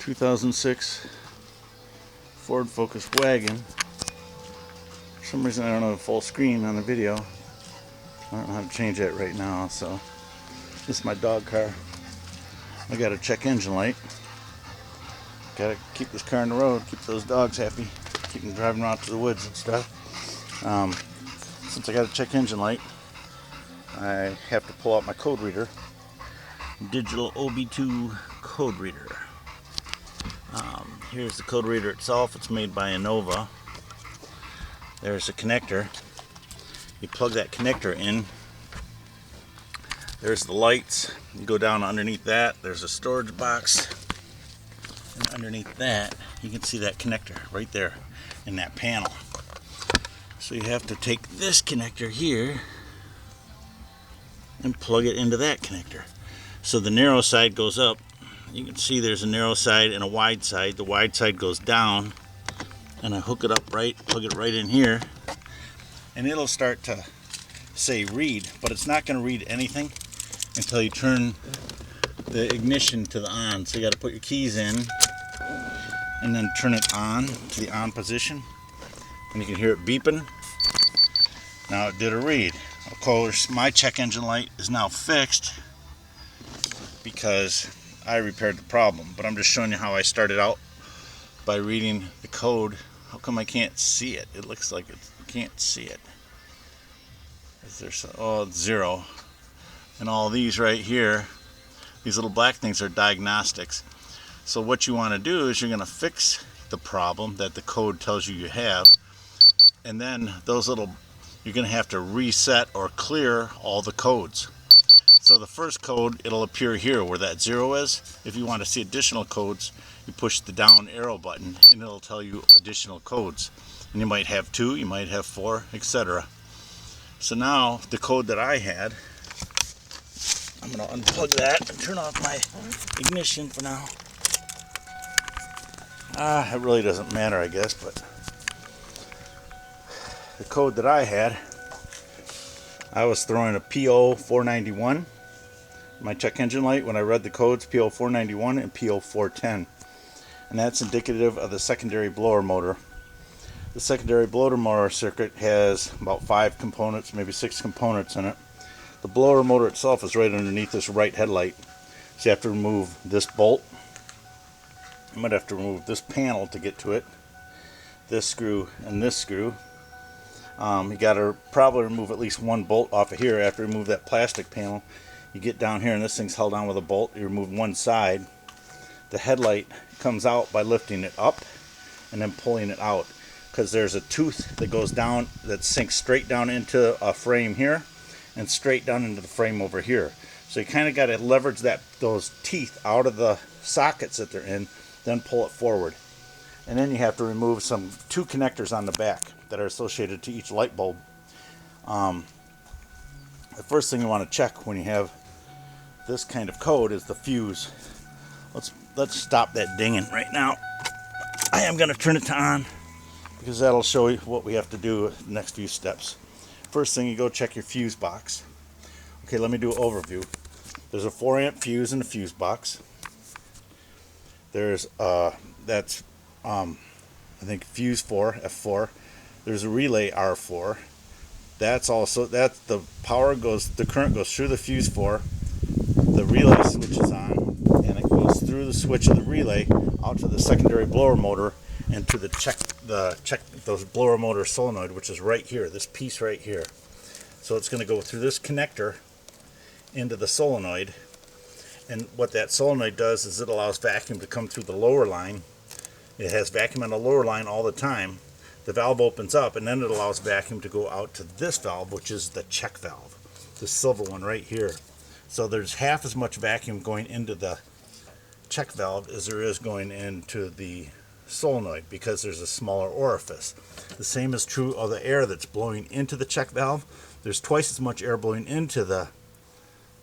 2006 Ford Focus wagon. For some reason I don't have a full screen on the video. I don't know how to change that right now, so this is my dog car. I got a check engine light. Gotta keep this car on the road, keep those dogs happy, keep them driving around to the woods and stuff. Since I got a check engine light, I have to pull out my code reader. Digital OB2 code reader. Here's the code reader itself. It's made by Innova. There's a connector. You plug that connector in. There's the lights. You go down underneath that. There's a storage box. And underneath that, you can see that connector right there in that panel. So you have to take this connector here and plug it into that connector. So the narrow side goes up. You can see there's a narrow side and a wide side. The wide side goes down, and I hook it up right, plug it right in here, and it'll start to say read, but it's not going to read anything until you turn the ignition to the on. So you got to put your keys in and then turn it on to the on position, and you can hear it beeping. Now it did a read. Of course, my check engine light is now fixed because I repaired the problem, but I'm just showing you how I started out by reading the code. How come I can't see it? It looks like you can't see it. Is there some, oh, it's 0. And all these right here, these little black things are diagnostics. So what you want to do is you're going to fix the problem that the code tells you have, and then those little, you're going to have to reset or clear all the codes. So the first code, it'll appear here where that 0 is. If you want to see additional codes, you push the down arrow button and it'll tell you additional codes. And you might have 2, you might have 4, etc. So now the code that I had, I'm going to unplug that and turn off my ignition for now. It really doesn't matter, I guess, but the code that I had, I was throwing a PO491, my check engine light, when I read the codes, PO491 and PO410. And that's indicative of the secondary blower motor. The secondary blower motor circuit has about 5 components, maybe 6 components in it. The blower motor itself is right underneath this right headlight. So you have to remove this bolt. I might have to remove this panel to get to it. This screw and this screw. You got to probably remove at least 1 bolt off of here. After you remove that plastic panel, you get down here and this thing's held on with a bolt. You remove one side. The headlight comes out by lifting it up and then pulling it out, because there's a tooth that goes down that sinks straight down into a frame here and straight down into the frame over here. So you kind of got to leverage those teeth out of the sockets that they're in, then pull it forward. And then you have to remove 2 connectors on the back that are associated to each light bulb. The first thing you want to check when you have this kind of code is the fuse. Let's stop that dinging right now. I am going to turn it to on, because that'll show you what we have to do in the next few steps. First thing, you go check your fuse box. Okay, let me do an overview. There's a 4 amp fuse in the fuse box. There's I think fuse 4, F4. There's a relay R4. The current goes through the fuse 4. The relay switch is on, and it goes through the switch of the relay out to the secondary blower motor and to those blower motor solenoid, which is right here, this piece right here. So it's going to go through this connector into the solenoid, and what that solenoid does is it allows vacuum to come through the lower line. It has vacuum on the lower line all the time. The valve opens up, and then it allows vacuum to go out to this valve, which is the check valve, the silver one right here. So there's half as much vacuum going into the check valve as there is going into the solenoid, because there's a smaller orifice. The same is true of the air that's blowing into the check valve. There's twice as much air blowing into the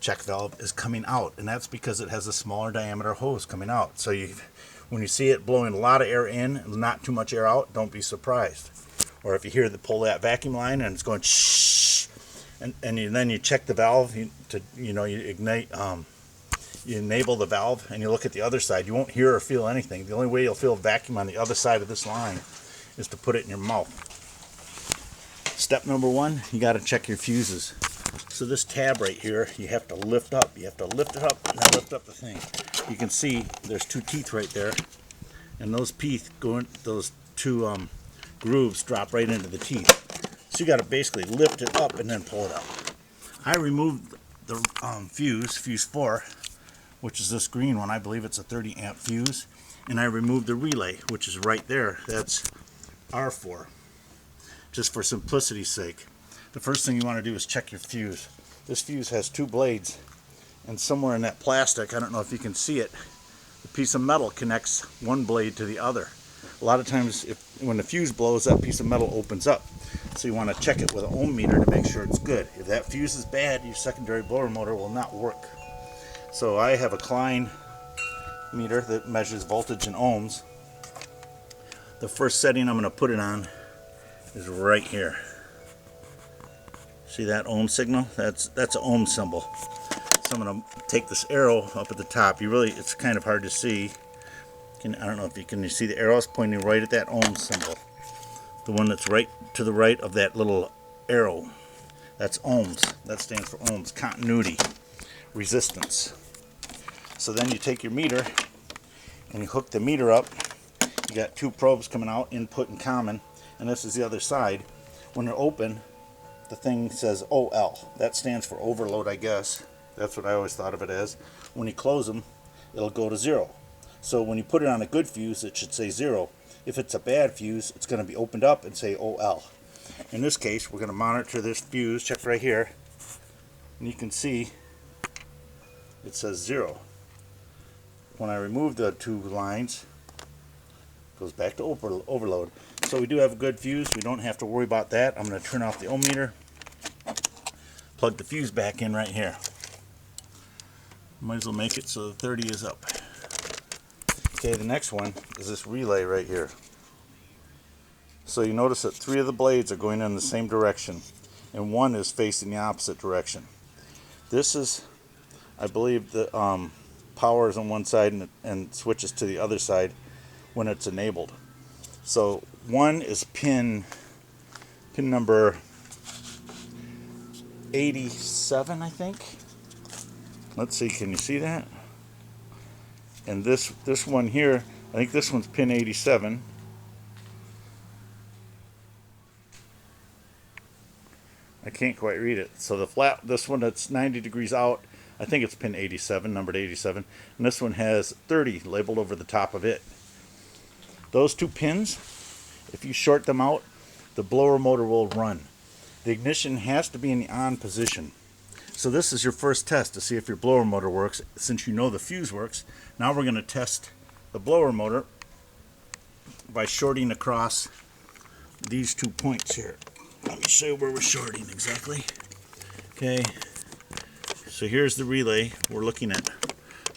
check valve as coming out, and that's because it has a smaller diameter hose coming out. So when you see it blowing a lot of air in and not too much air out, don't be surprised. Or if you hear pull that vacuum line and it's going shh, and then you check the valve, you ignite you enable the valve and you look at the other side, you won't hear or feel anything. The only way you'll feel a vacuum on the other side of this line is to put it in your mouth. Step number one, you got to check your fuses. So this tab right here, you have to lift up. You have to lift it up and then lift up the thing. You can see there's two teeth right there, and those teeth go in, those two grooves drop right into the teeth. So you got to basically lift it up and then pull it up. I removed the fuse 4, which is this green one. I believe it's a 30 amp fuse, and I removed the relay, which is right there. That's R4, just for simplicity's sake. The first thing you want to do is check your fuse. This fuse has 2 blades, and somewhere in that plastic, I don't know if you can see it, the piece of metal connects one blade to the other. A lot of times when the fuse blows, that piece of metal opens up. So you want to check it with an ohm meter to make sure it's good. If that fuse is bad, your secondary blower motor will not work. So I have a Klein meter that measures voltage in ohms. The first setting I'm going to put it on is right here. See that ohm signal? That's an ohm symbol. So I'm going to take this arrow up at the top. It's kind of hard to see. I don't know if you can see the arrows pointing right at that ohm symbol. The one that's right to the right of that little arrow. That's ohms. That stands for ohms. Continuity. Resistance. So then you take your meter and you hook the meter up. You got 2 probes coming out, input and common, and this is the other side. When they're open, the thing says OL. That stands for overload, I guess. That's what I always thought of it as. When you close them, it'll go to 0. So when you put it on a good fuse, it should say 0. If it's a bad fuse, it's going to be opened up and say OL. In this case, we're going to monitor this fuse. Check right here. And you can see it says 0. When I remove the 2 lines, it goes back to overload. So we do have a good fuse. We don't have to worry about that. I'm going to turn off the ohm meter, plug the fuse back in right here. Might as well make it so the 30 is up. Okay, the next one is this relay right here. So you notice that 3 of the blades are going in the same direction, and 1 is facing the opposite direction. This is, I believe, the power is on one side and switches to the other side when it's enabled. So 1 is pin number 87, I think. Let's see, can you see that? And this one here, I think this one's pin 87. I can't quite read it. So this one that's 90 degrees out, I think it's pin 87, numbered 87. And this one has 30 labeled over the top of it. Those 2 pins, if you short them out, the blower motor will run. The ignition has to be in the on position. So this is your first test to see if your blower motor works. Since you know the fuse works, now we're going to test the blower motor by shorting across these 2 points here. Let me show you where we're shorting exactly. Okay, so here's the relay. We're looking at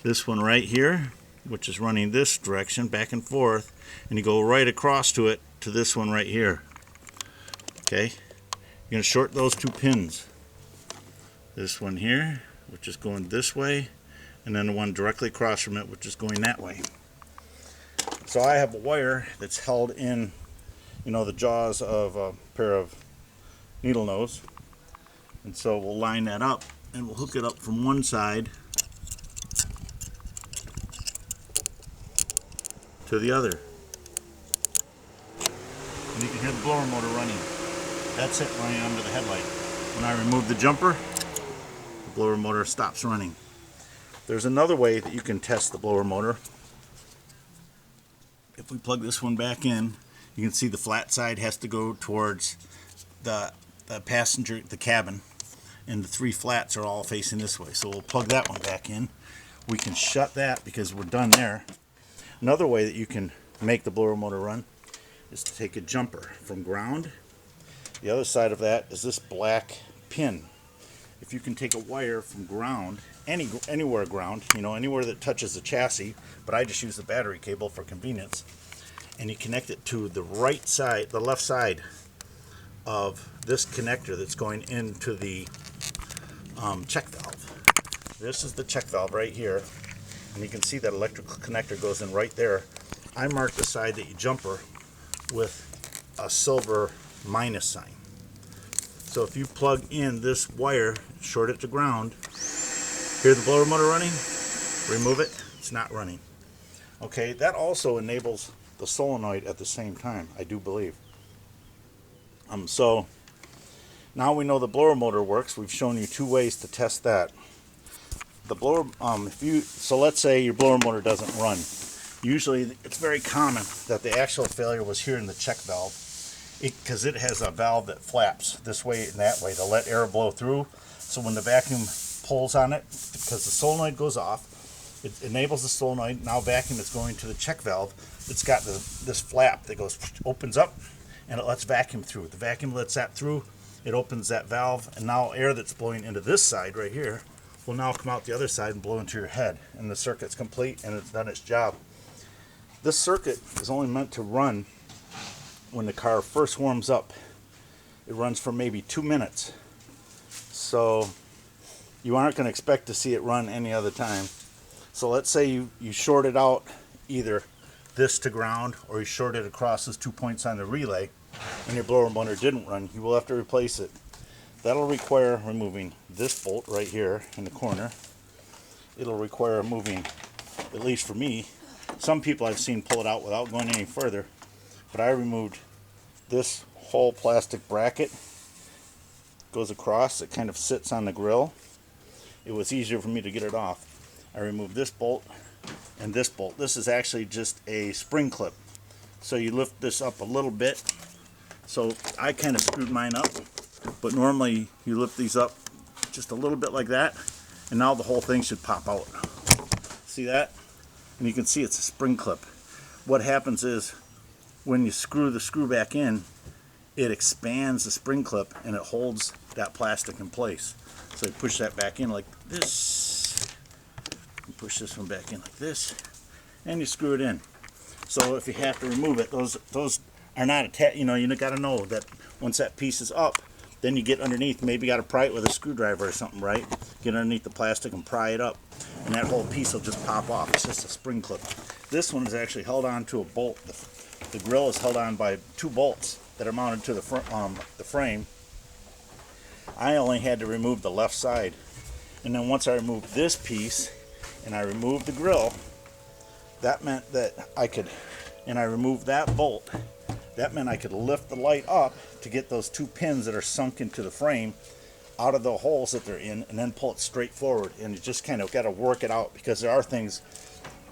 this one right here, which is running this direction back and forth, and you go right across to it to this one right here. Okay, you're going to short those 2 pins. This one here, which is going this way, and then the one directly across from it, which is going that way. So I have a wire that's held in, the jaws of a pair of needle nose, and so we'll line that up and we'll hook it up from one side to the other, and you can hear the blower motor running. That's it, running under the headlight. When I remove the jumper, the blower motor stops running. There's another way that you can test the blower motor. If we plug this one back in, you can see the flat side has to go towards the passenger, the cabin, and the 3 flats are all facing this way. So we'll plug that one back in. We can shut that because we're done there. Another way that you can make the blower motor run is to take a jumper from ground. The other side of that is this black pin. If you can take a wire from ground, anywhere ground, anywhere that touches the chassis, but I just use the battery cable for convenience, and you connect it to the right side, the left side of this connector that's going into the check valve. This is the check valve right here. and you can see that electrical connector goes in right there. I marked the side that you jumper with a silver minus sign. So if you plug in this wire, short it to ground, hear the blower motor running, remove it, it's not running. Okay, that also enables the solenoid at the same time, I do believe. So now we know the blower motor works. We've shown you 2 ways to test that. The blower, so let's say your blower motor doesn't run. Usually it's very common that the actual failure was here in the check valve, because it has a valve that flaps this way and that way to let air blow through. So when the vacuum pulls on it, because the solenoid goes off, it enables the solenoid. Now vacuum is going to the check valve. It's got this flap that goes, opens up, and it lets vacuum through. The vacuum lets that through, it opens that valve, and now air that's blowing into this side right here will now come out the other side and blow into your head, and the circuit's complete and it's done its job. This circuit is only meant to run when the car first warms up. It runs for maybe 2 minutes. So you aren't going to expect to see it run any other time. So let's say you short it out, either this to ground or you short it across those 2 points on the relay, and your blower motor didn't run. You will have to replace it. That'll require removing this bolt right here in the corner. It'll require removing, at least for me, some people I've seen pull it out without going any further, but I removed this whole plastic bracket. Goes across, it kind of sits on the grill. It was easier for me to get it off. I removed this bolt and this bolt. This is actually just a spring clip. So you lift this up a little bit. So I kind of screwed mine up, but normally you lift these up just a little bit like that, and now the whole thing should pop out. See that? And you can see it's a spring clip. What happens is when you screw the screw back in, it expands the spring clip and it holds that plastic in place. So you push that back in like this, you push this one back in like this, and you screw it in. So if you have to remove it, those are not attached. You got to know that once that piece is up, then you get underneath. Maybe you got to pry it with a screwdriver or something, right? Get underneath the plastic and pry it up, and that whole piece will just pop off. It's just a spring clip. This one is actually held on to a bolt. The grill is held on by 2 bolts that are mounted to the frame. I only had to remove the left side, and then once I removed this piece and I removed the grill, that meant that I removed that bolt. That meant I could lift the light up to get those 2 pins that are sunk into the frame out of the holes that they're in, and then pull it straight forward. And you just kind of got to work it out, because there are things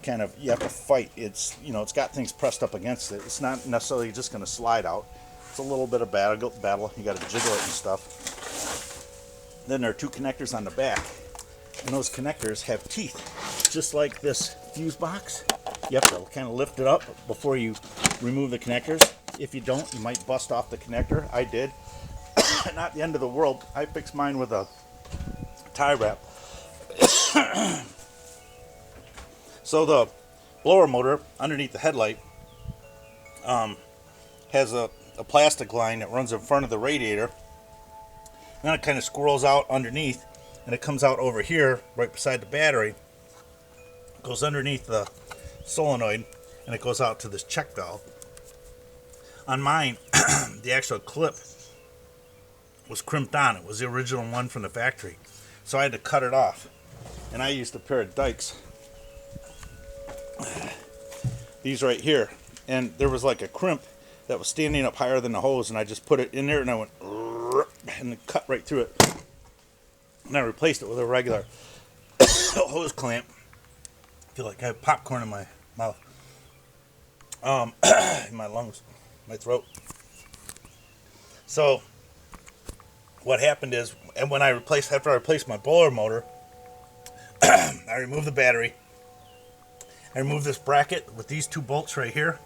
kind of you have to fight. It's got things pressed up against it. It's not necessarily just going to slide out. It's a little bit of battle. You got to jiggle it and stuff. Then there are 2 connectors on the back, and those connectors have teeth, just like this fuse box. You have to kind of lift it up before you remove the connectors. If you don't, you might bust off the connector. I did. Not the end of the world. I fixed mine with a tie wrap. So the blower motor underneath the headlight has a plastic line that runs in front of the radiator. Then it kind of squirrels out underneath, and it comes out over here right beside the battery. It goes underneath the solenoid, and it goes out to this check valve. On mine, the actual clip was crimped on. It was the original one from the factory, so I had to cut it off. And I used a pair of dikes, these right here, and there was like a crimp that was standing up higher than the hose, and I just put it in there and I went and it cut right through it, and I replaced it with a regular hose clamp. I feel like I have popcorn in my mouth, in my lungs, my throat. So what happened is, and after I replaced my blower motor, I removed the battery. I removed this bracket with these 2 bolts right here,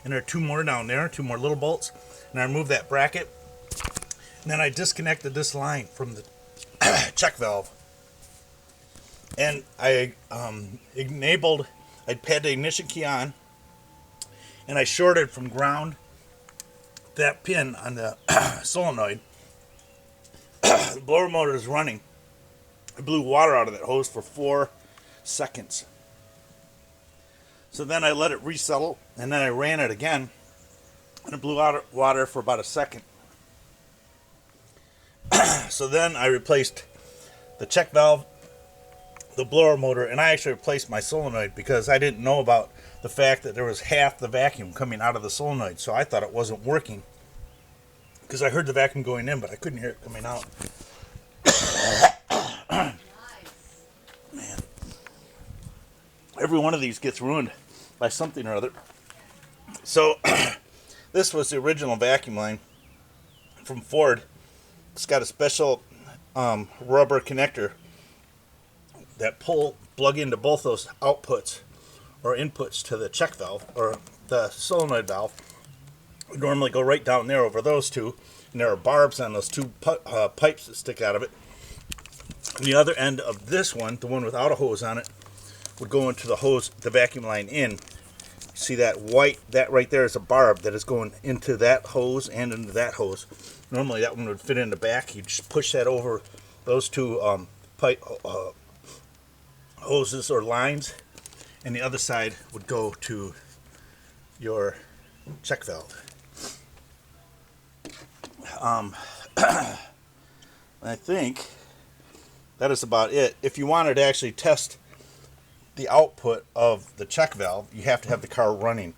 and there are 2 more down there, 2 more little bolts, and I removed that bracket, and then I disconnected this line from the check valve, and I had the ignition key on, and I shorted from ground that pin on the solenoid. The blower motor is running. I blew water out of that hose for seconds. So then I let it resettle, and then I ran it again, and it blew out water for about a second. So then I replaced the check valve, the blower motor, and I actually replaced my solenoid because I didn't know about the fact that there was half the vacuum coming out of the solenoid. So I thought it wasn't working because I heard the vacuum going in, but I couldn't hear it coming out. Man, every one of these gets ruined by something or other. So this was the original vacuum line from Ford. It's got a special rubber connector that plug into both those outputs or inputs to the check valve or the solenoid valve. We normally go right down there over those two, and there are barbs on those two pipes that stick out of it. And the other end of this one, the one without a hose on it, would go into the hose, the vacuum line in. See that white, that right there is a barb that is going into that hose and into that hose. Normally that one would fit in the back. You just push that over those two pipe hoses or lines, and the other side would go to your check valve. I think that is about it. If you wanted to actually test the output of the check valve, you have to have the car running,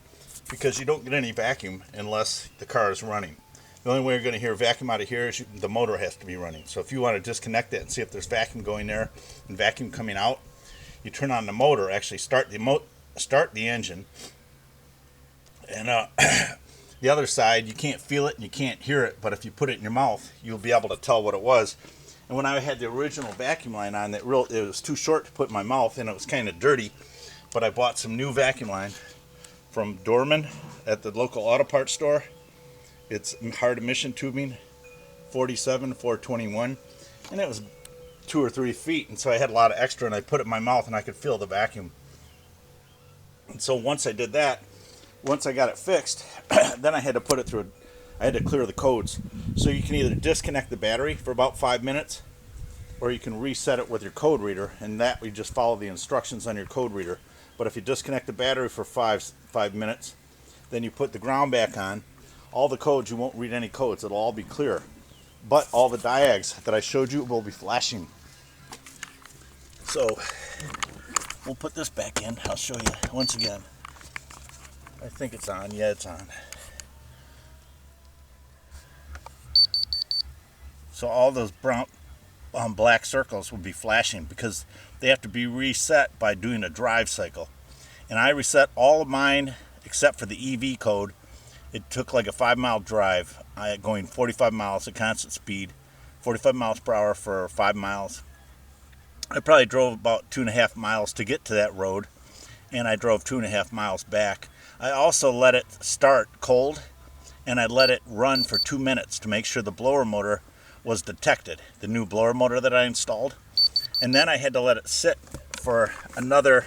because you don't get any vacuum unless the car is running. The only way you're going to hear vacuum out of here is the motor has to be running. So if you want to disconnect it and see if there's vacuum going there and vacuum coming out, you turn on the motor, actually start the engine, and the other side, you can't feel it and you can't hear it, but if you put it in your mouth, you'll be able to tell what it was. And when I had the original vacuum line on, it was too short to put in my mouth, and it was kind of dirty. But I bought some new vacuum line from Dorman at the local auto parts store. It's hard emission tubing, 47421, and it was 2 or 3 feet. And so I had a lot of extra, and I put it in my mouth, and I could feel the vacuum. And so once I did that, once I got it fixed, then I had to put it through. I had to clear the codes. So you can either disconnect the battery for about 5 minutes, or you can reset it with your code reader, and that we just follow the instructions on your code reader. But if you disconnect the battery for five minutes, then you put the ground back on, all the codes, you won't read any codes. It'll all be clear. But all the diags that I showed you will be flashing. So we'll put this back in. I'll show you once again. I think it's on. Yeah, it's on. So all those brown, black circles will be flashing because they have to be reset by doing a drive cycle. And I reset all of mine except for the EV code. It took like a 5-mile drive, going 45 miles at constant speed, 45 miles per hour for 5 miles. I probably drove about 2.5 miles to get to that road, and I drove 2.5 miles back. I also let it start cold, and I let it run for 2 minutes to make sure the blower motor was detected, the new blower motor that I installed. And then I had to let it sit for another,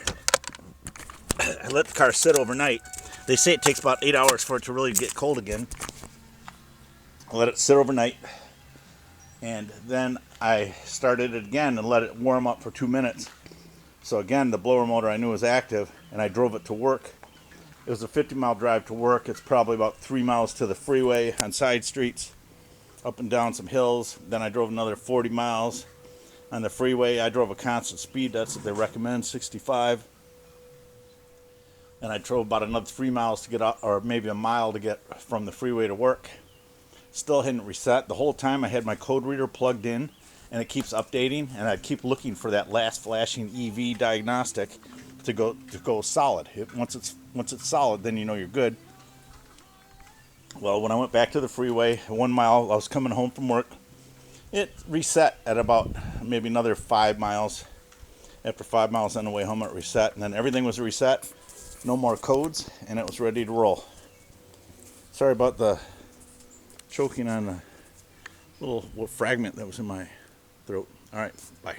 I let the car sit overnight. They say it takes about 8 hours for it to really get cold again. I let it sit overnight, and then I started it again and let it warm up for 2 minutes. So again, the blower motor I knew was active, and I drove it to work. It was a 50-mile drive to work. It's probably about 3 miles to the freeway on side streets, up and down some hills. Then I drove another 40 miles on the freeway. I drove a constant speed. That's what they recommend, 65. And I drove about another 3 miles to get out, or maybe a mile to get from the freeway to work. Still hadn't reset. The whole time I had my code reader plugged in, and it keeps updating, and I keep looking for that last flashing EV diagnostic to go solid. Once it's solid, then you know you're good. Well, when I went back to the freeway, 1 mile, I was coming home from work. It reset at about maybe another 5 miles. After 5 miles on the way home, it reset, and then everything was reset. No more codes, and it was ready to roll. Sorry about the choking on the little fragment that was in my throat. All right, bye.